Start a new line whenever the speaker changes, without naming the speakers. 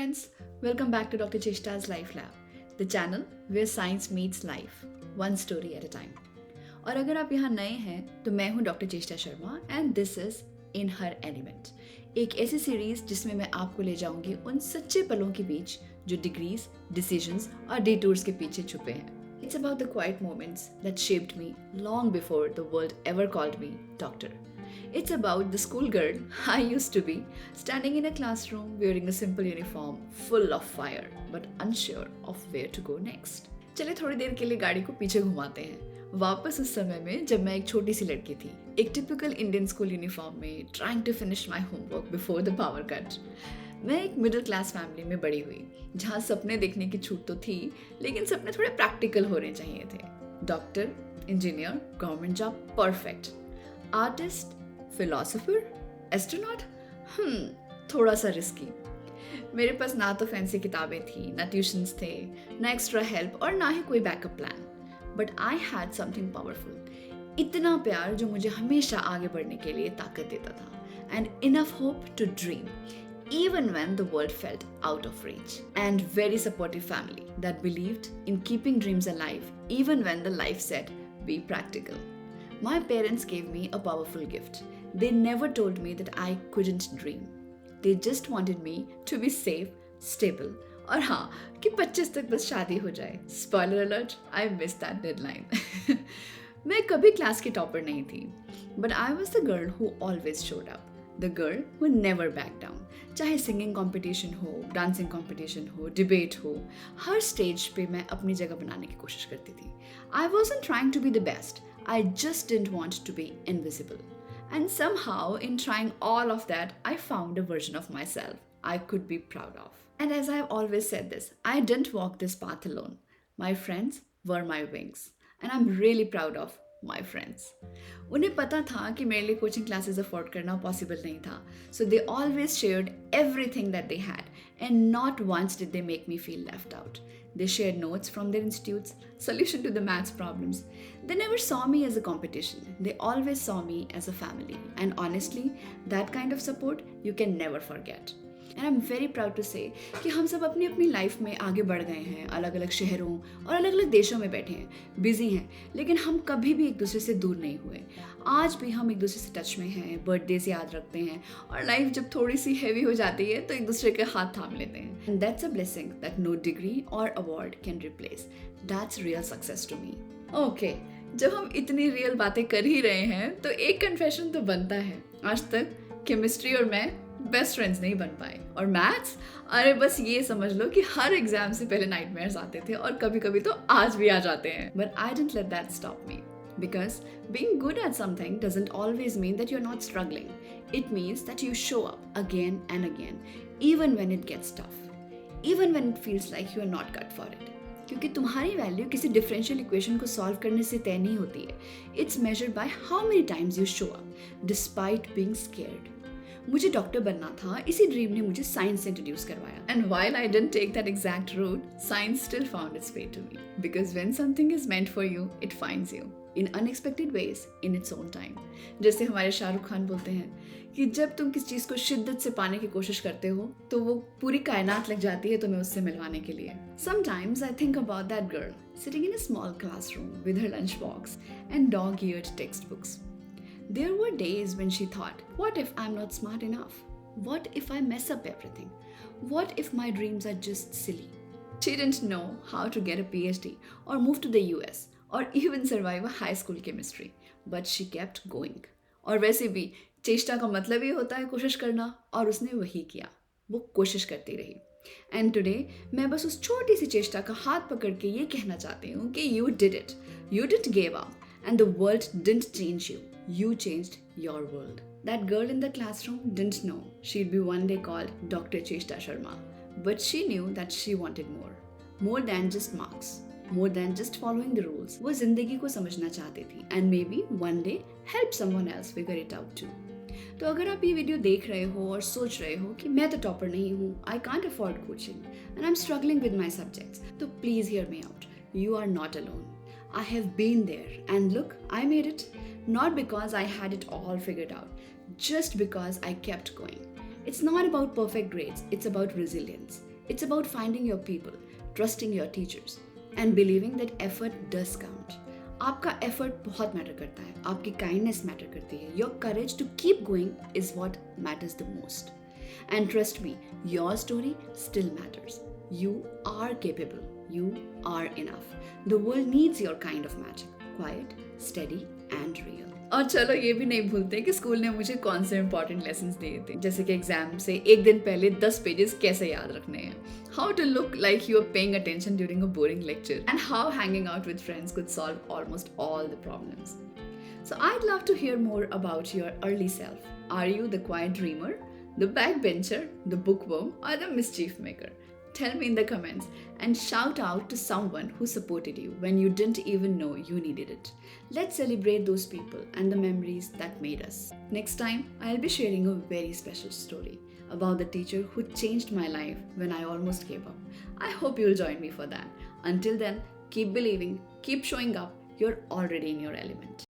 friends, welcome back to Dr. Cheshta's Life Lab, the channel where science meets life, one story at a time. और अगर आप यहाँ नए हैं तो मैं हूँ डॉक्टर चेष्टा Sharma and this is in her element, एक ऐसी सीरीज जिसमें मैं आपको ले जाऊंगी उन सच्चे पलों के बीच जो डिग्रीज, डिसीजंस और डिटूर्स के पीछे छुपे हैं. It's about the quiet moments that shaped me long before the world ever called me doctor. It's about the schoolgirl I used to be, standing in a classroom wearing a simple uniform, full of fire, but unsure of where to go next. चले थोड़ी देर के लिए गाड़ी को पीछे घुमाते हैं, वापस उस समय में जब मैं एक छोटी सी लड़की थी, एक टिपिकल इंडियन स्कूल यूनिफॉर्म में, trying to finish my homework before the power cut. मैं एक मिडिल क्लास फैमिली में बड़ी हुई, जहाँ सपने देखने की छूट तो थी, लेकिन सपने थोड़े प्रैक्टिकल होने चाहिए थे. Doctor, engineer, government job, perfect. Artist, philosopher, astronaut, थोड़ा सा रिस्की. मेरे पास ना तो फैंसी किताबें थी, ना ट्यूशन्स थे, ना एक्स्ट्रा हेल्प और ना ही कोई backup plan. But I had something powerful, इतना प्यार जो मुझे हमेशा आगे बढ़ने के लिए ताकत देता था, and enough hope to dream even when the world felt out of reach, and very supportive family that believed in keeping dreams alive even when the life said be practical. My parents gave me a powerful gift. They never told me that I couldn't dream. They just wanted me to be safe, stable, और हाँ कि 25 तक बस शादी हो जाए. Spoiler alert, I missed that deadline. मैं कभी क्लास की टॉपर नहीं थी, but I was the girl who always showed up. The girl who never backed down. चाहे सिंगिंग कंपटीशन हो, डांसिंग कंपटीशन हो, डिबेट हो, हर स्टेज पे मैं अपनी जगह बनाने की कोशिश करती थी. I wasn't trying to be the best. I just didn't want to be invisible. And somehow, in trying all of that, I found a version of myself I could be proud of. And as I've always said this, I didn't walk this path alone. My friends were my wings. And I'm really proud of my friends. उन्हें पता था कि मेरे लिए coaching classes afford करना possible नहीं था, so they always shared everything that they had, and not once did they make me feel left out. They shared notes from their institutes, solution to the maths problems. They never saw me as a competition. They always saw me as a family, and honestly, that kind of support you can never forget. And I'm very proud to say कि हम सब अपनी अपनी life में आगे बढ़ गए हैं, अलग अलग शहरों और अलग अलग देशों में बैठे हैं, बिजी हैं, लेकिन हम कभी भी एक दूसरे से दूर नहीं हुए. आज भी हम एक दूसरे से टच में हैं, बर्थडे से याद रखते हैं, और लाइफ जब थोड़ी सी हैवी हो जाती है तो एक दूसरे के हाथ थाम लेते हैं. And that's a blessing that no degree or award can replace. That's real success to me. Okay, जब हम इतनी रियल बातें कर ही रहे हैं तो एक कन्फेशन तो बनता है. आज तक केमिस्ट्री और मैं बेस्ट फ्रेंड्स नहीं बन पाए, और मैथ्स, अरे बस ये समझ लो कि हर एग्जाम से पहले नाइटमेयर्स आते थे, और कभी कभी तो आज भी आ जाते हैं. But I didn't let that stop me, because being good at something doesn't always mean that you're not struggling. It means that you show up again and again, even when it gets tough, even when it feels like you are not cut for it. क्योंकि तुम्हारी value किसी differential equation को solve करने से तय नहीं होती है. It's measured by how many times you show up despite being scared. मुझे डॉक्टर बनना था, इसी ड्रीम ने मुझे साइंस से इंट्रोड्यूस करवाया. And while I didn't take that exact route, science still found its way to me, because when something is meant for you, it finds you in unexpected ways in its own time. जैसे हमारे शाहरुख खान बोलते हैं कि जब तुम किसी चीज़ को शिद्दत से पाने की कोशिश करते हो तो वो पूरी कायनात लग जाती है तुम्हें उससे मिलवाने के लिए. Sometimes I think about that girl sitting in a small classroom with her lunchbox and dog-eared textbooks. There were days when she thought, what if I'm not smart enough? What if I mess up everything? What if my dreams are just silly? She didn't know how to get a PhD or move to the US or even survive a high school chemistry, but she kept going. और वैसे भी चेष्टा का मतलब ही होता है कोशिश करना, और उसने वही किया, वो कोशिश करती रही. एंड टुडे मैं बस उस छोटी सी चेष्टा का हाथ पकड़ के ये कहना चाहती हूँ कि you did it. You didn't give up. And the world didn't change you. You changed your world. That girl in the classroom didn't know she'd be one day called Dr. Cheshta Sharma. But she knew that she wanted more. More than just marks. More than just following the rules. वो जिंदगी को समझना चाहती थी. And maybe one day help someone else figure it out too. तो अगर आप ये वीडियो देख रहे हो और सोच रहे हो कि मैं तो टॉपर नहीं हूँ, I can't afford coaching, and I'm struggling with my subjects, तो please hear me out. You are not alone. I have been there, and look, I made it. Not because I had it all figured out, just because I kept going. It's not about perfect grades, it's about resilience. It's about finding your people, trusting your teachers, and believing that effort does count. आपका effort बहुत matter करता है, आपकी kindness matter करती है, your courage to keep going is what matters the most. And trust me, your story still matters. You are capable. You are enough. The world needs your kind of magic. Quiet, steady and real. और चलो ये भी नहीं भूलते कि school ने मुझे कौन से इंपॉर्टेंट लेसन्स दिए थे, जैसे कि एग्जाम से एक दिन पहले 10 पेजेस कैसे याद रखने हैं, how to look like you are paying attention during a boring lecture, and how hanging out with friends could solve almost all the problems. So I'd love to hear more about your early self. Are you the quiet dreamer, the backbencher, the bookworm, or the mischief maker? Tell me in the comments and shout out to someone who supported you when you didn't even know you needed it. Let's celebrate those people and the memories that made us. Next time, I'll be sharing a very special story about the teacher who changed my life when I almost gave up. I hope you'll join me for that. Until then, keep believing, keep showing up. You're already in your element.